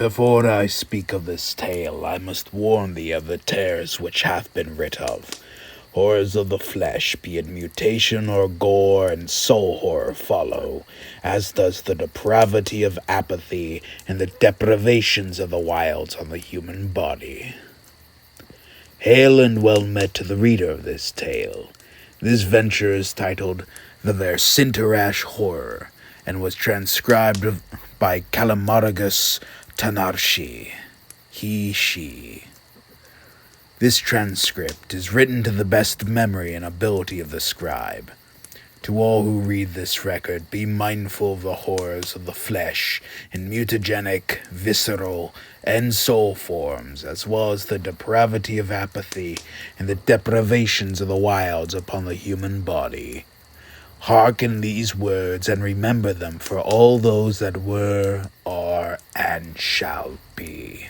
Before I speak of this tale, I must warn thee of the tears which hath been writ of. Horrors of the flesh, be it mutation or gore, and soul horror follow, as does the depravity of apathy and the deprivations of the wilds on the human body. Hail and well met to the reader of this tale. This venture is titled The Vercinterash Horror, and was transcribed by Calamaragus Tanarshi, he, she. This transcript is written to the best memory and ability of the scribe. To all who read this record, be mindful of the horrors of the flesh in mutagenic, visceral, and soul forms, as well as the depravity of apathy and the deprivations of the wilds upon the human body. Hearken these words and remember them for all those that were, are, and shall be.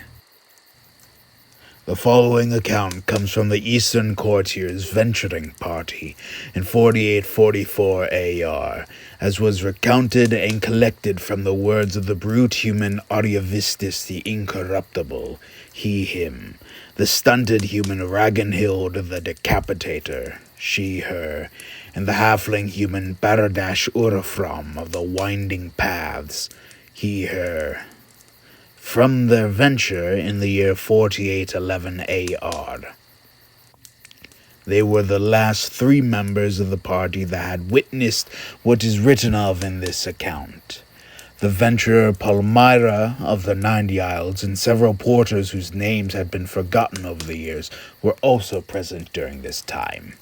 The following account comes from the Eastern Courtier's venturing party in 4844 AR, as was recounted and collected from the words of the brute human Archivus the Incorruptible, he, him, the stunted human Ragnhild the Decapitator, she, her, and the halfling human Baradash Urafram of the Winding Paths, he, her. From their venture in the year 4811 AR. They were the last three members of the party that had witnessed what is written of in this account. The venturer Palmyra of the 90 Isles and several porters whose names had been forgotten over the years were also present during this time.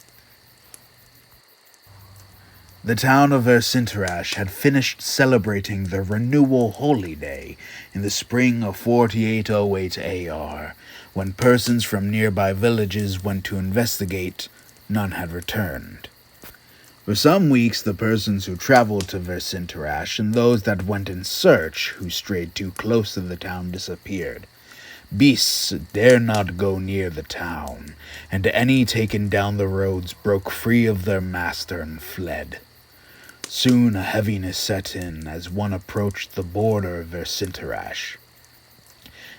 The town of Vercinterash had finished celebrating the Renewal Holy Day in the spring of 4808 AR. When persons from nearby villages went to investigate, none had returned. For some weeks, the persons who traveled to Vercinterash and those that went in search, who strayed too close to the town, disappeared. Beasts dare not go near the town, and any taken down the roads broke free of their master and fled. Soon a heaviness set in as one approached the border of Vercinterash.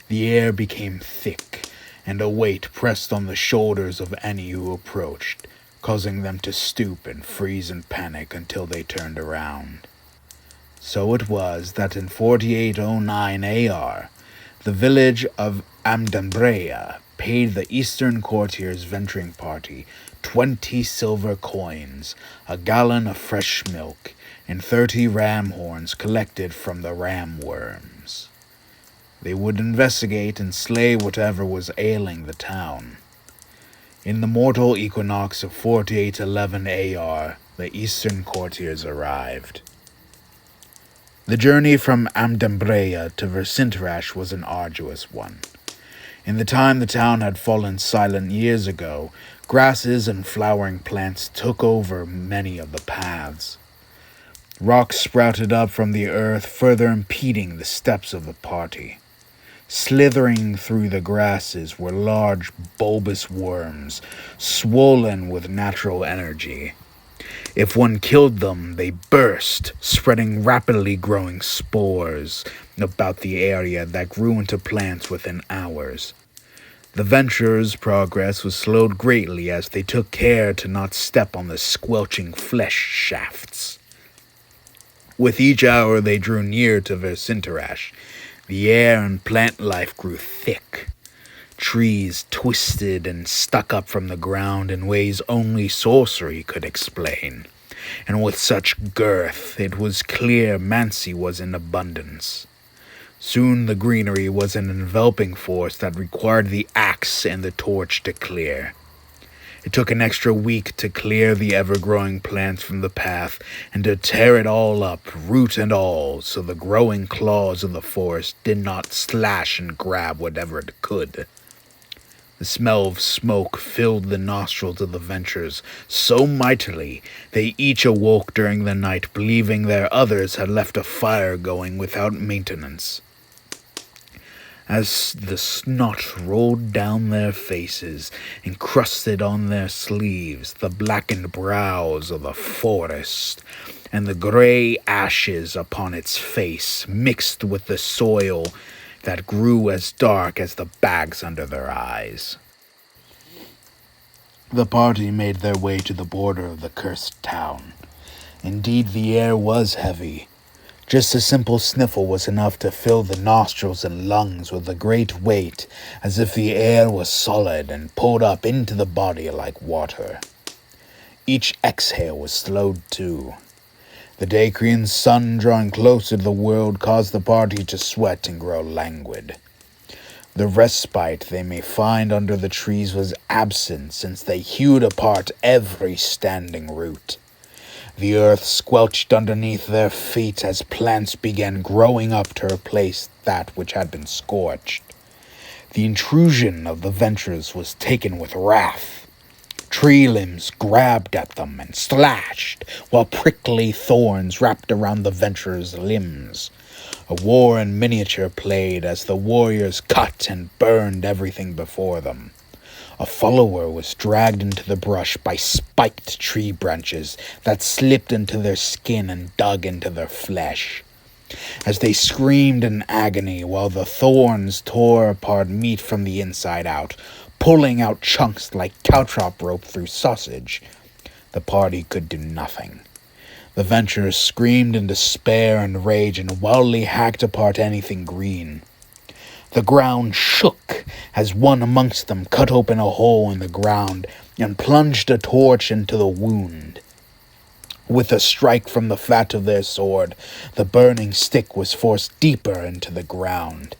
The air became thick, and a weight pressed on the shoulders of any who approached, causing them to stoop and freeze in panic until they turned around. So it was that in 4809 AR, the village of Amdambrea paid the Eastern Courtier's venturing party 20 silver coins, a gallon of fresh milk, and 30 ram horns collected from the ram worms. They would investigate and slay whatever was ailing the town. In the mortal equinox of 4811 AR, the Eastern Courtiers arrived. The journey from Amdambrea to Vercinterash was an arduous one. In the time the town had fallen silent years ago, grasses and flowering plants took over many of the paths. Rocks sprouted up from the earth, further impeding the steps of the party. Slithering through the grasses were large bulbous worms, swollen with natural energy. If one killed them, they burst, spreading rapidly growing spores about the area that grew into plants within hours. The venturers' progress was slowed greatly as they took care to not step on the squelching flesh shafts. With each hour they drew near to Vercinterash, the air and plant life grew thick. Trees twisted and stuck up from the ground in ways only sorcery could explain, and with such girth it was clear Mancy was in abundance. Soon the greenery was an enveloping force that required the axe and the torch to clear. It took an extra week to clear the ever-growing plants from the path and to tear it all up, root and all, so the growing claws of the forest did not slash and grab whatever it could. The smell of smoke filled the nostrils of the venturers so mightily they each awoke during the night believing their others had left a fire going without maintenance. As the snot rolled down their faces, encrusted on their sleeves, the blackened brows of the forest, and the gray ashes upon its face, mixed with the soil, that grew as dark as the bags under their eyes. The party made their way to the border of the cursed town. Indeed, the air was heavy. Just a simple sniffle was enough to fill the nostrils and lungs with a great weight, as if the air was solid and pulled up into the body like water. Each exhale was slowed too. The Dacrian sun drawing closer to the world caused the party to sweat and grow languid. The respite they may find under the trees was absent, since they hewed apart every standing root. The earth squelched underneath their feet as plants began growing up to replace that which had been scorched. The intrusion of the Venturers was taken with wrath. Tree limbs grabbed at them and slashed, while prickly thorns wrapped around the Venturers' limbs. A war in miniature played as the warriors cut and burned everything before them. A follower was dragged into the brush by spiked tree branches that slipped into their skin and dug into their flesh. As they screamed in agony while the thorns tore apart meat from the inside out, pulling out chunks like caltrop rope through sausage, the party could do nothing. The Venturers screamed in despair and rage and wildly hacked apart anything green. The ground shook as one amongst them cut open a hole in the ground and plunged a torch into the wound. With a strike from the flat of their sword, the burning stick was forced deeper into the ground.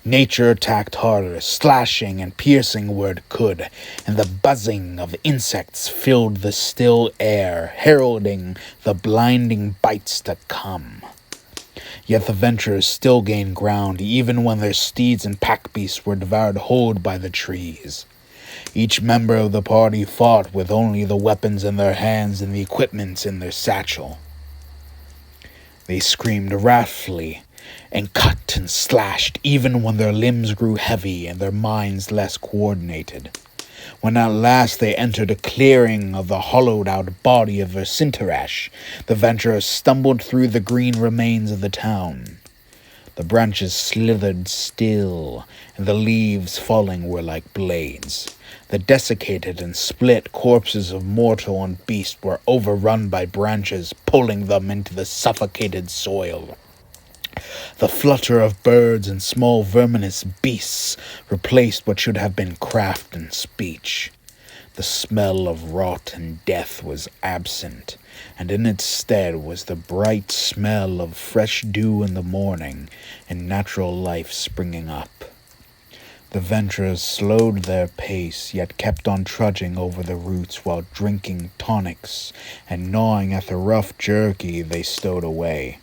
Nature attacked harder, slashing and piercing where it could, and the buzzing of insects filled the still air, heralding the blinding bites to come. Yet the Venturers still gained ground, even when their steeds and pack beasts were devoured whole by the trees. Each member of the party fought with only the weapons in their hands and the equipment in their satchel. They screamed wrathfully and cut and slashed, even when their limbs grew heavy and their minds less coordinated. When at last they entered a clearing of the hollowed-out body of Vercinterash, the Venturers stumbled through the green remains of the town. The branches slithered still, and the leaves falling were like blades. The desiccated and split corpses of mortal and beast were overrun by branches, pulling them into the suffocated soil. The flutter of birds and small verminous beasts replaced what should have been craft and speech. The smell of rot and death was absent, and in its stead was the bright smell of fresh dew in the morning and natural life springing up. The Venturers slowed their pace, yet kept on trudging over the roots while drinking tonics and gnawing at the rough jerky they stowed away.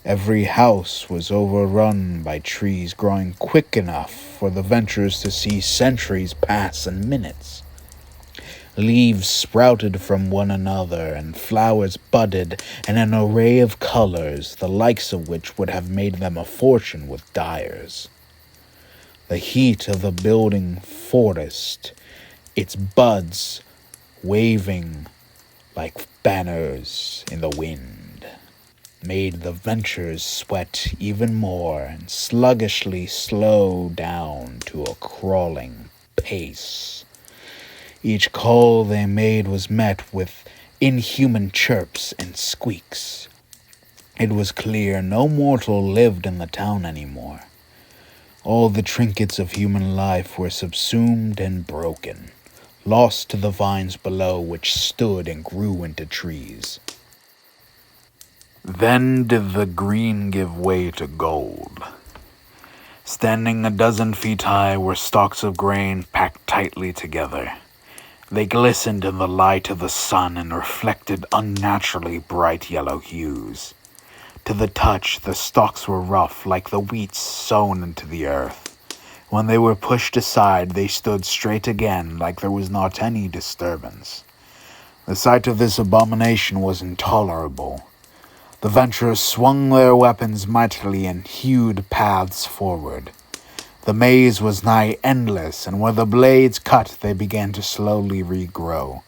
Every house was overrun by trees growing quick enough for the Venturers to see centuries pass in minutes. Leaves sprouted from one another, and flowers budded in an array of colors, the likes of which would have made them a fortune with dyers. The heat of the building forest, its buds waving like banners in the wind, made the Venturers sweat even more and sluggishly slow down to a crawling pace. Each call they made was met with inhuman chirps and squeaks. It was clear no mortal lived in the town anymore. All the trinkets of human life were subsumed and broken, lost to the vines below which stood and grew into trees. Then did the green give way to gold. Standing a dozen feet high were stalks of grain packed tightly together. They glistened in the light of the sun and reflected unnaturally bright yellow hues. To the touch, the stalks were rough like the wheat sown into the earth. When they were pushed aside, they stood straight again like there was not any disturbance. The sight of this abomination was intolerable. The Venturers swung their weapons mightily and hewed paths forward. The maze was nigh endless, and where the blades cut, they began to slowly regrow.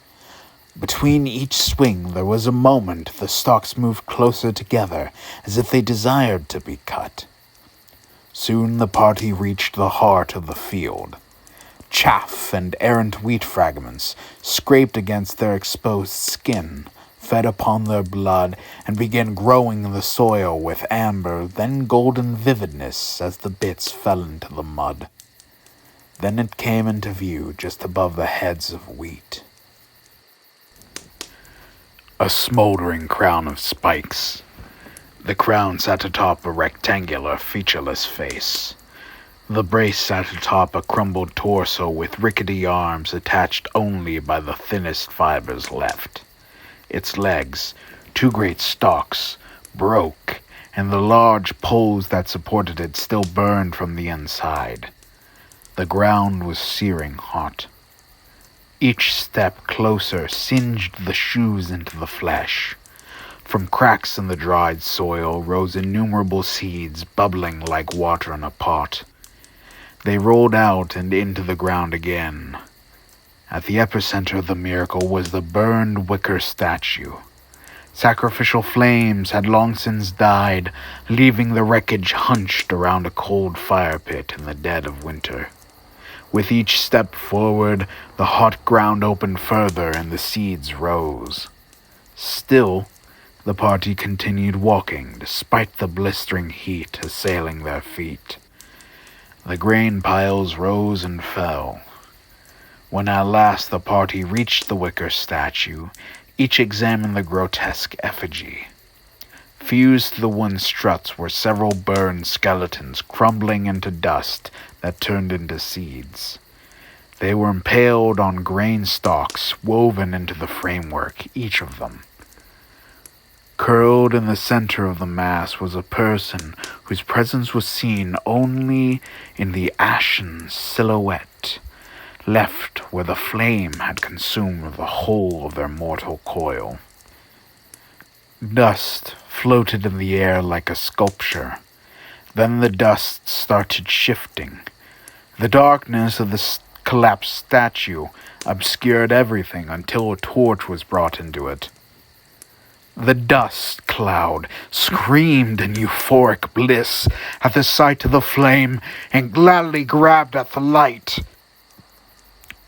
Between each swing, there was a moment the stalks moved closer together, as if they desired to be cut. Soon the party reached the heart of the field. Chaff and errant wheat fragments scraped against their exposed skin, fed upon their blood, and began growing in the soil with amber, then golden vividness as the bits fell into the mud. Then it came into view just above the heads of wheat. A smoldering crown of spikes. The crown sat atop a rectangular, featureless face. The brace sat atop a crumbled torso with rickety arms attached only by the thinnest fibers left. Its legs, two great stalks, broke, and the large poles that supported it still burned from the inside. The ground was searing hot. Each step closer singed the shoes into the flesh. From cracks in the dried soil rose innumerable seeds bubbling like water in a pot. They rolled out and into the ground again. At the epicenter of the miracle was the burned wicker statue. Sacrificial flames had long since died, leaving the wreckage hunched around a cold fire pit in the dead of winter. With each step forward, the hot ground opened further and the seeds rose. Still, the party continued walking despite the blistering heat assailing their feet. The grain piles rose and fell. When at last the party reached the wicker statue, each examined the grotesque effigy. Fused to the wooden struts were several burned skeletons crumbling into dust that turned into seeds. They were impaled on grain stalks woven into the framework, each of them. Curled in the center of the mass was a person whose presence was seen only in the ashen silhouette, left where the flame had consumed the whole of their mortal coil. Dust floated in the air like a sculpture. Then the dust started shifting. The darkness of the collapsed statue obscured everything until a torch was brought into it. The dust cloud screamed in euphoric bliss at the sight of the flame and gladly grabbed at the light.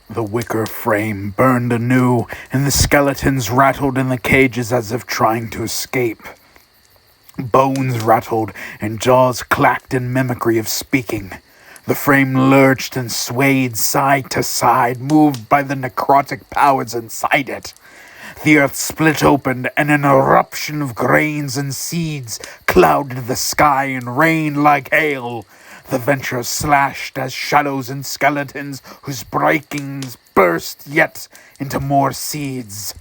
The wicker frame burned anew, and the skeletons rattled in the cages as if trying to escape. Bones rattled, and jaws clacked in mimicry of speaking. The frame lurched and swayed side to side, moved by the necrotic powers inside it. The earth split open, and an eruption of grains and seeds clouded the sky and rained like hail. The Venturers slashed as shadows and skeletons whose breakings burst yet into more seeds.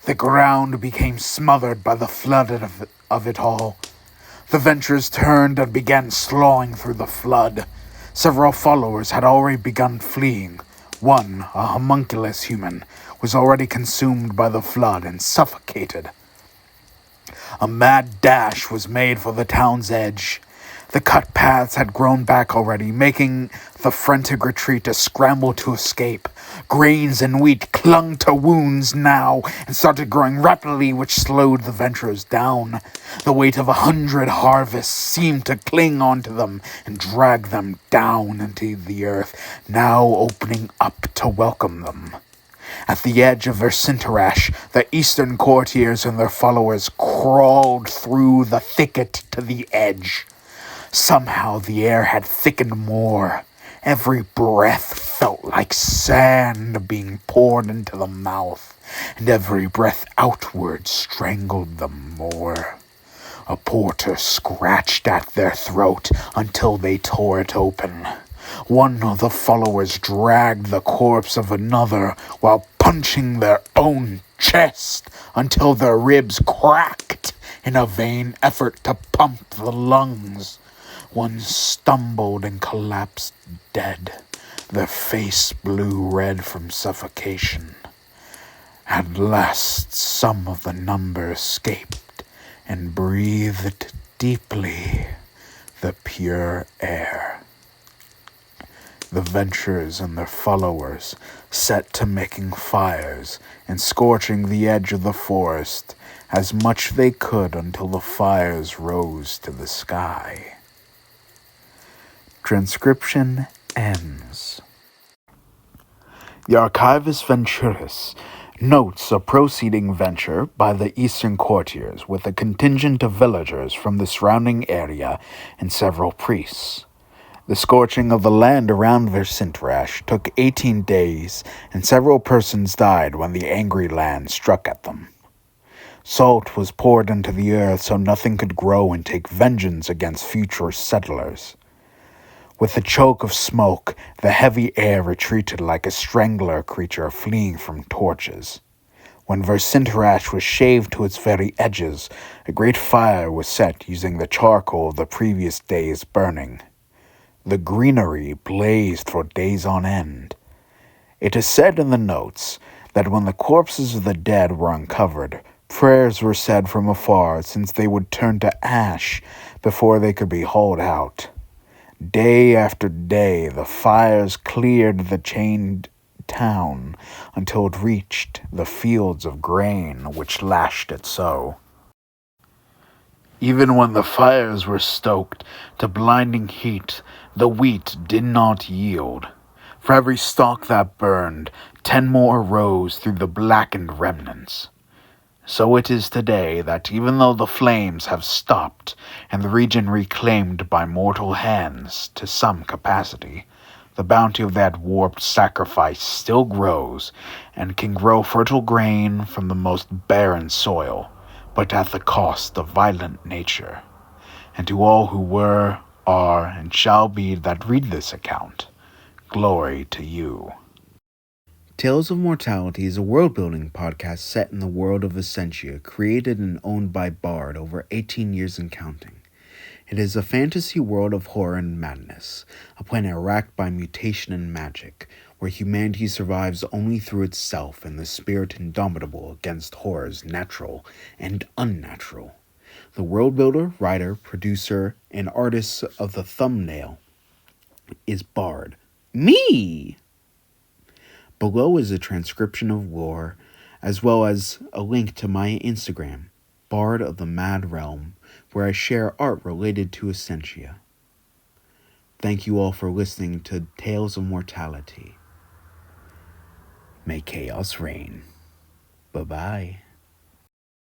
The ground became smothered by the flood of it all. The Venturers turned and began sloughing through the flood. Several followers had already begun fleeing. One, a homunculus human, was already consumed by the flood and suffocated. A mad dash was made for the town's edge. The cut paths had grown back already, making the frantic retreat a scramble to escape. Grains and wheat clung to wounds now and started growing rapidly, which slowed the Venturers down. The weight of 100 harvests seemed to cling onto them and drag them down into the earth, now opening up to welcome them. At the edge of Vercinterash, the eastern courtiers and their followers crawled through the thicket to the edge. Somehow the air had thickened more. Every breath felt like sand being poured into the mouth, and every breath outward strangled them more. A porter scratched at their throat until they tore it open. One of the followers dragged the corpse of another while punching their own chest until their ribs cracked in a vain effort to pump the lungs. One stumbled and collapsed dead, their face blue red from suffocation. At last some of the number escaped and breathed deeply the pure air. The Venturers and their followers set to making fires and scorching the edge of the forest as much they could until the fires rose to the sky. Transcription ends. The Archivus Venturis notes a proceeding venture by the eastern courtiers with a contingent of villagers from the surrounding area and several priests. The scorching of the land around Vercinterash took 18 days, and several persons died when the angry land struck at them. Salt was poured into the earth so nothing could grow and take vengeance against future settlers. With the choke of smoke, the heavy air retreated like a strangler creature fleeing from torches. When Vercinterash was shaved to its very edges, a great fire was set using the charcoal of the previous day's burning. The greenery blazed for days on end. It is said in the notes that when the corpses of the dead were uncovered, prayers were said from afar, since they would turn to ash before they could be hauled out. Day after day, the fires cleared the chained town until it reached the fields of grain which lashed it so. Even when the fires were stoked to blinding heat, the wheat did not yield. For every stalk that burned, 10 more rose through the blackened remnants. So it is today that even though the flames have stopped and the region reclaimed by mortal hands to some capacity, the bounty of that warped sacrifice still grows and can grow fertile grain from the most barren soil, but at the cost of violent nature. And to all who were, are, and shall be that read this account, glory to you. Tales of Mortality is a world-building podcast set in the world of Asenscia, created and owned by Bard over 18 years and counting. It is a fantasy world of horror and madness, a planet racked by mutation and magic, where humanity survives only through itself and the Spirit Indomitable against horrors natural and unnatural. The Worldbuilder, writer, producer, and artist of the thumbnail is Bard. Me! Below is a transcription of lore, as well as a link to my Instagram, Bard of the Mad Realm, where I share art related to Asenscia. Thank you all for listening to Tales of Mortality. May chaos reign. Bye-bye.